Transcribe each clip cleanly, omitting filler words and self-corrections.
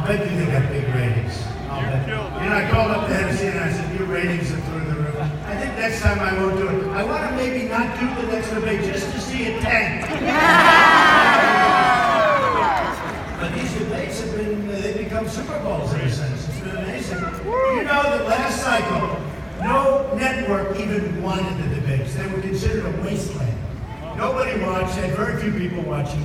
bet you they got big ratings. I'll bet. You know, I called up the head of CNN and I said, your ratings are through the roof. I think next time I won't do it. I want to maybe not do the next debate just to see it tank. But these debates have been, they've become Super Bowls in a sense. It's been amazing. You know that last cycle, no network even wanted the debates. They were considered a wasteland. Nobody watched, had very few people watching.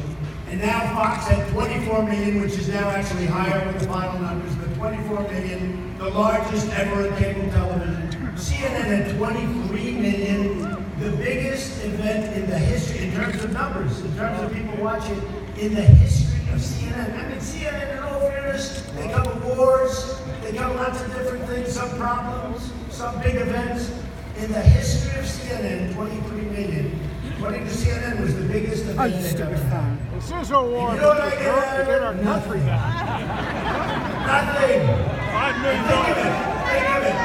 And now Fox had 24 million, which is now actually higher with the final numbers, but 24 million, the largest ever in cable television. CNN had 23 million, the biggest event in the history, in terms of numbers, in terms of people watching, in the history of CNN. I mean, CNN, in all fairness, they cover wars, they cover lots of different things, some problems, some big events. In the history of CNN, 23 million. According to CNN, was the biggest event they've ever had. This is a war. You know what I get out of it? Nothing. Nothing. Think of it.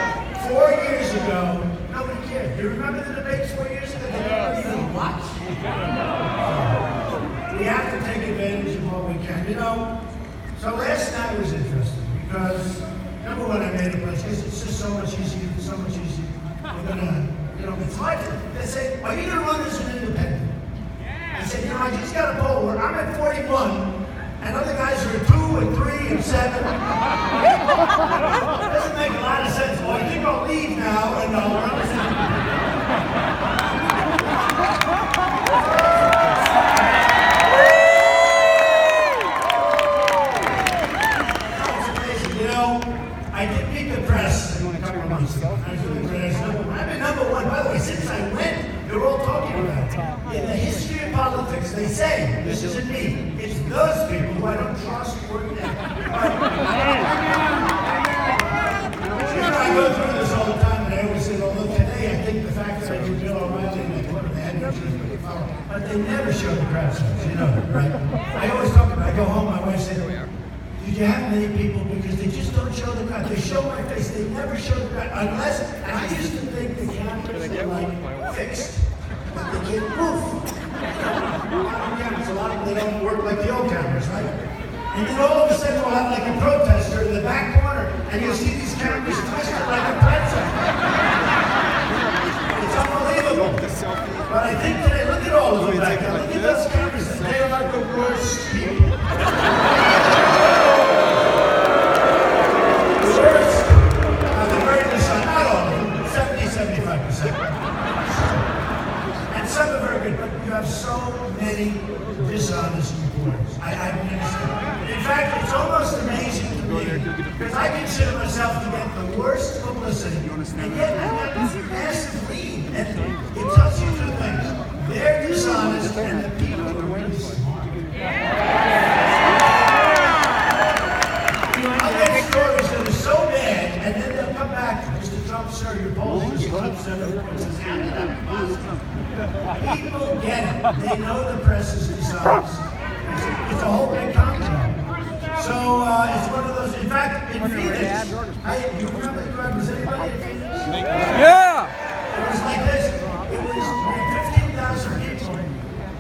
4 years ago, nobody cared. You remember the debates 4 years ago? They didn't even watch. We have to take advantage of what we can. You know, so last night was interesting because, number one, I made a place because it's just so much easier. So much easier. We're gonna, you know, it's like they say, are you gonna run as an independent? I said, you know, I just got a poll where I'm at 41, and other guys are at 2 and 3 and 7. Doesn't make a lot of sense. Well, I think I'll leave now and I'll run as an I did meet the press a couple of months ago. I've been number one. By the way, since I went, they're all talking about it. In the history of politics, they say, this isn't me, it's those people who I don't trust working out. I go through this all the time, and I always say, well, look, today I think the fact that I do Bill O'Reilly and they had no truth but the power, but they never show the crowd shows, you know, right? I always talk about, I go home, my wife said, did you have many people? Because they just don't show the crowd. They show my face. They never show the crowd. Unless, and I used to think the cameras were like fixed. But they can't move. A lot of them, they don't work like the old cameras, right? And then all of a sudden we'll have like a protester in the back corner and you'll see these cameras twisted like a pretzel. It's unbelievable. But I think today, look at all of them back there. Look at those cameras. They are like the worst people. So many dishonest reporters. I don't understand. In fact, it's almost amazing to me because I consider myself to get the worst publicity, and yet I got this massive lead. And it tells you two things: they're dishonest, and the people are really smart. I'll get stories that are so bad, and then they'll come back. Mr. Trump, sir, your polling is 12%. People get it. They know the press is dishonest. It's a whole big concept. So it's one of those. In fact, in Phoenix, you remember was anybody in Phoenix? Yeah. It was like this. It was 15,000 people.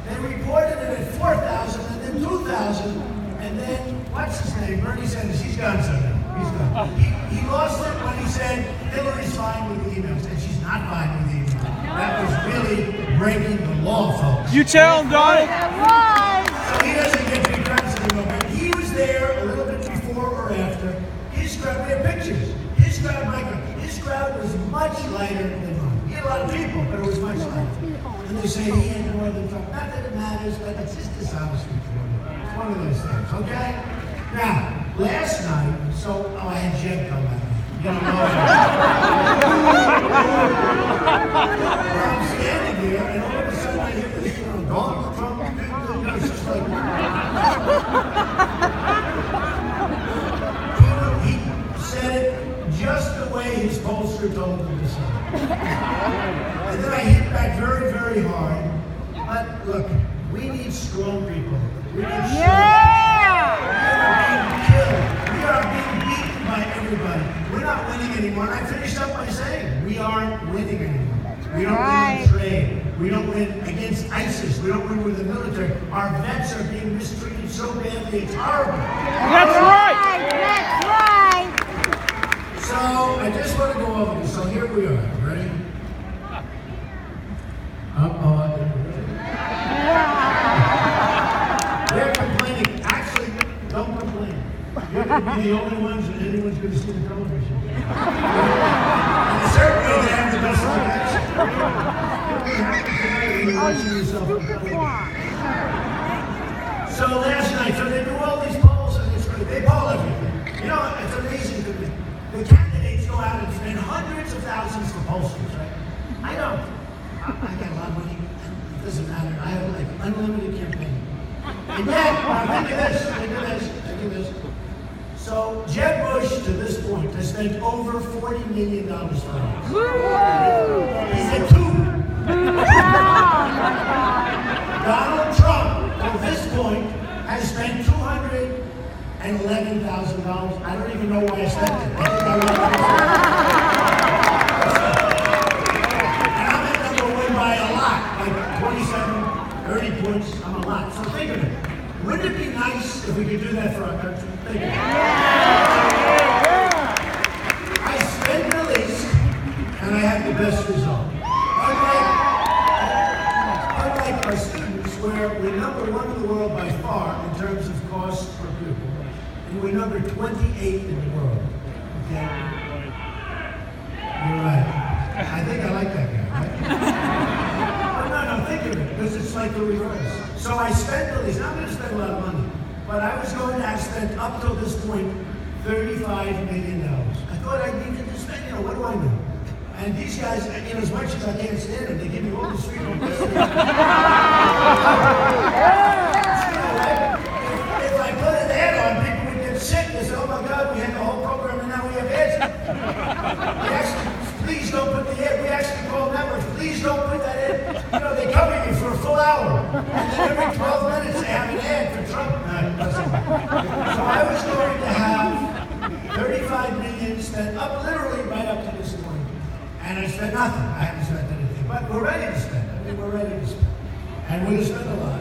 They reported it at 4,000, and then 2,000, and then what's his name? Bernie Sanders. He's gone so now. He's gone. He lost it when he said Hillary's fine with the emails, and she's not fine with the emails. That was really breaking the law, folks. You tell him, Donnie. So he doesn't get to be president anymore. But he was there a little bit before or after. His crowd, we have pictures. His crowd, his crowd was much lighter than mine. He had a lot of people, but it was much lighter. And they say he had more than Trump. Not that it matters, but it's just dishonest reporting. It's one of those things, okay? Now, last night, I had Jeb come out. You don't know I'm standing here, and all of a sudden I hear this, Donald Trump, it's just like, he said it just the way his pollster told him to say it. And then I hit back very, very hard. But look, we need strong people. We need strong people. We are being beaten by everybody. We're not winning anymore. And I finished up by saying, we aren't winning anymore. We don't win in trade. We don't win against ISIS. We don't win with the military. Our vets are being mistreated so badly, it's horrible. That's right! I just want to go over this. So here we are. Ready? They're complaining. Actually, don't complain. You're going to be the only ones that anyone's going to see the television. And certainly they have the best reaction. You're watching yourself on television. So last night, so they do all these polls and it's great. They poll everything. You know, it's amazing to me. The candidates go out and spend hundreds of thousands for posters, right? I don't. I got a lot of money. It doesn't matter. I have like unlimited campaign. And yet, think of this. So Jeb Bush, to this point, has spent over $40 million for us. He's a two. Donald Trump, to this point, has spent $211,000. I don't even know why I spent it. And I'm at number one by a lot, like 27, 30 points. I'm a lot. So think of it. Wouldn't it be nice if we could do that for our country? Think of it. I spent the least, and I had the best result. Unlike our students, where we're number one in the world by far in terms of cost per pupil, and we're number 28 in the world. Okay? You're right. I think I like that guy, right? No, think of it, because it's like the reverse. So I spent the least. I'm going to spend a lot of money, but I was going to have spent up till this point $35 million. I thought I needed to spend, what do I know? And these guys, as much as I can't stand them, they give me all this freedom. If I put an ad on, people would get sick. They say, oh my God, we had the whole program and now we have ads. Please don't put the ad. We actually call networks. Please don't put that ad. They cover you for a full hour. And then every 12 minutes they have an ad for Trump. So I was going to have $35 million spent up, literally right up to this point. And I spent nothing. I haven't spent anything. But we're ready to spend. We're ready to spend. And we're going to spend a lot.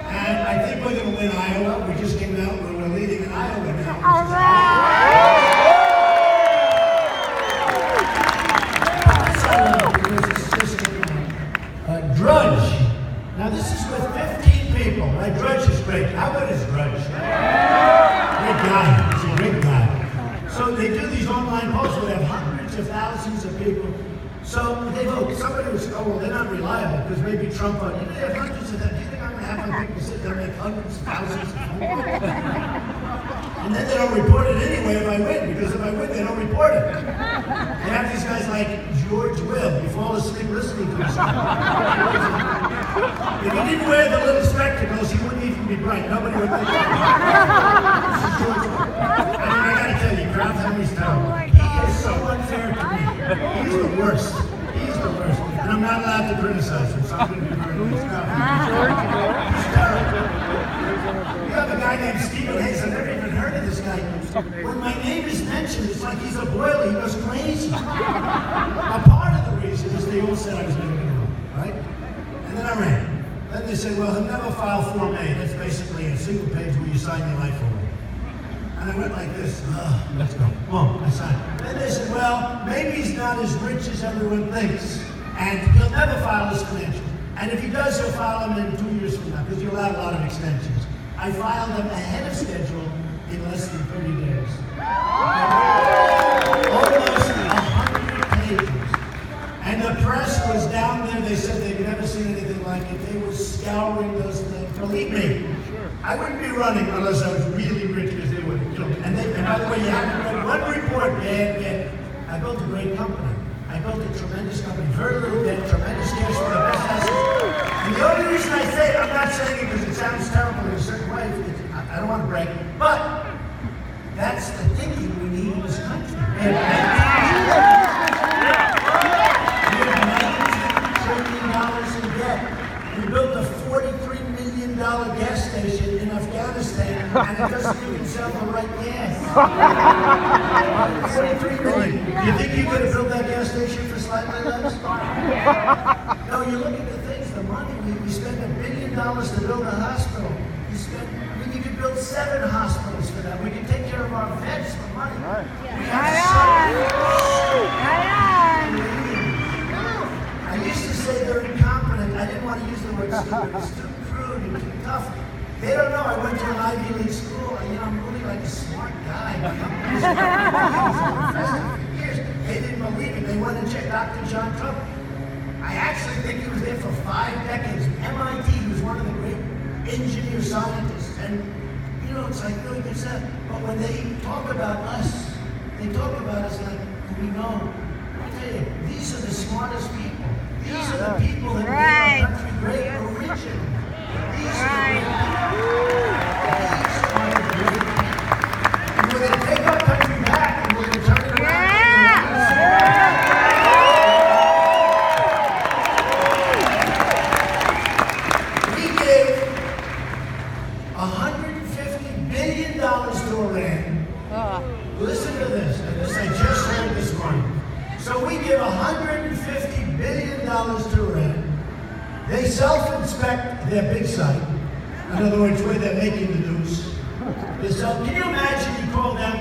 And I think we're going to win Iowa. We just came out when we're leading in Iowa now. All right. Drudge. Now this is with 15 people. Right? Drudge is great. How good is Drudge? Great guy. He's a great guy. So they do these online polls where they have hundreds of thousands of people. So they vote. Somebody was, well, they're not reliable because maybe Trump voted. They have hundreds of them. Do you think I'm going to have my people sit there and make hundreds of thousands of people? And then they don't report it anyway if I win, because if I win, they don't report it. They have these guys like George Will. You fall asleep listening to him. If he didn't wear the little spectacles, he wouldn't even be bright. Nobody would think that. This is George Will. I gotta tell you, Kraft Henry's terrible. He is so unfair to me. He's the worst. He's the worst. And I'm not allowed to criticize him, so I'm going to be very nice. He's terrible. You have a guy named Stephen Hayes. I've never even heard of this guy. When my name is mentioned, it's like he's a boiler. He goes crazy. A part of the reason is they all said I was going to get wrong, right? And then I ran. Then they said, well, he'll never file Form A. That's basically a single page where you sign your life away. And I went like this. Let's go. Boom, I signed. Then they said, well, maybe he's not as rich as everyone thinks. And he'll never file his financial. And if he does, he'll file them in 2 years from now, because you'll have a lot of extensions. I filed them ahead of schedule in less than 30 days. Almost 100 pages. And the press was down there. They said they'd never seen anything like it. They were scouring those things. Believe me, I wouldn't be running unless I was really rich, because they would have killed me. And by the way, you haven't read one report, bad. I built a great company. I built a tremendous company. Very little debt, tremendous cash for the best assets. And the only reason I say it, I'm not saying it because it sounds terrible in a certain way. I don't want to brag. But that's the thinking we need in this country. We have $19 trillion in debt. We built a $43 million gas station in Afghanistan, and it doesn't even sell the right gas. 43 million. Do you think you could have built that gas station for slightly less? No, you look at the things, the money. We spent $1 billion to build a hospital. We could build 7 hospitals for that. We could take care of our vets for money. We have it's too crude and too tough. They don't know I went to an Ivy League school. I'm really like a smart guy. Years. They didn't believe it. They went and checked Dr. John Trump. I actually think he was there for 5 decades. MIT, he was one of the great engineer scientists. And, it's like really good stuff. But when they talk about us, they talk about us like, we know. I tell you, these are the smartest people. These are the people that made our country great originally. These are the great people. And we're going to take our country back and we're going to turn it around. We gave $150 billion to Iran. Listen to this. And this I just heard this morning. So we give $150 billion to Iran. They self-inspect their big site. In other words, where they're making the news. Can you imagine you call them,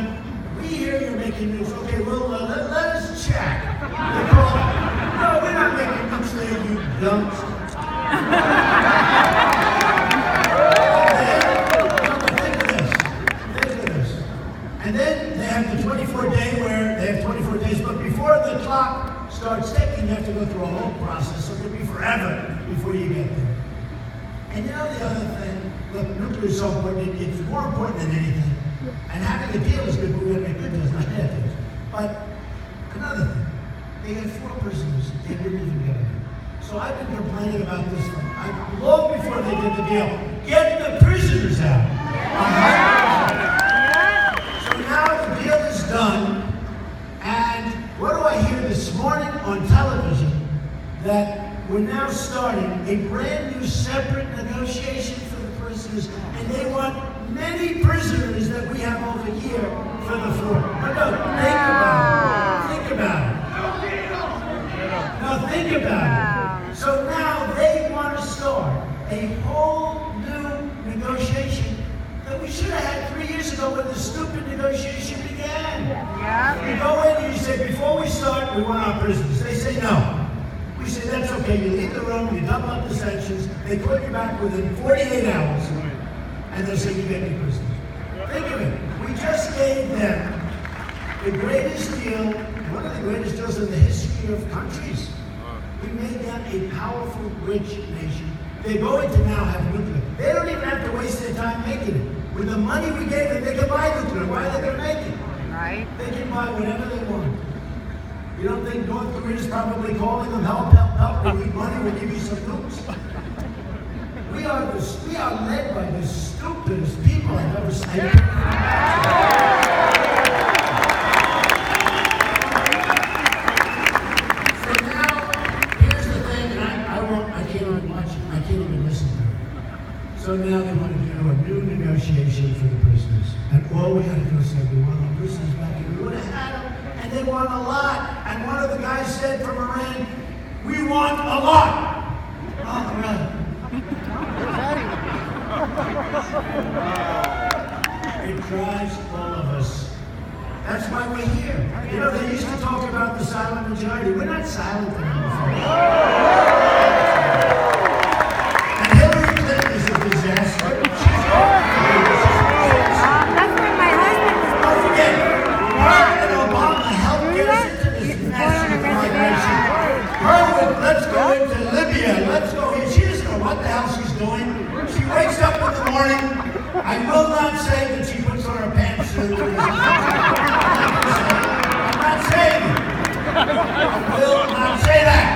we hear you're making news. Okay, well, let us check. They call, no, we're not making news there, you dunce. And then they have the 24-day where they have 24 days, but before the clock starts ticking, you have to go through a whole process, so it could be forever before you get there. And the other thing, look, nuclear is so important, it's more important than anything. And having a deal is good, but we have to make good deals, not bad deals. But another thing, they had 4 prisoners, they didn't even get them. So I've been complaining about this long before they did the deal. Get the prisoners out. Now the deal is done, and what do I hear this morning on television? That we're now starting a brand new separate negotiation for the prisoners, and they want many prisoners that we have over here for the 4. But no, think about it. Now think about it. So now they want to start a whole new negotiation that we should have had 3 years ago when the stupid negotiation began. You go in and you say, before we start, we want our prisoners. They say no. We say, that's okay. You leave the room, you double up the sanctions, they put you back within 48 hours, and they say, you get me prisoners. Think of it. We just gave them the greatest deal, one of the greatest deals in the history of countries. We made them a powerful, rich nation. They're going to now have nuclear. They don't even have to waste their time making it. With the money we gave them, they can buy nuclear. Why are they going to make it? Right. They can buy whatever they want. You don't think North Korea is probably calling them, help, we need money, we'll give you some nukes? We are led by the stupidest people I've ever seen. So now, here's the thing, and I can't even listen to it. So now they want to do a new negotiation for the prisoners. And all we had to do is say, we want our prisoners back, and we would have had them, and they want a lot. And one of the guys said from Iran, we want a lot. Oh, right. It drives all of us. That's why we're here. They used to talk about the silent majority. We're not silent anymore. And Hillary Clinton is a disaster. That's when my husband was. Don't forget, her and Obama helped get us into this massive migration. Let's go into Libya. Let's go here. She doesn't know what the hell she's doing. She wakes up in the morning. I will not say that she puts on her pantsuit. I'm not saying it. I will not say that.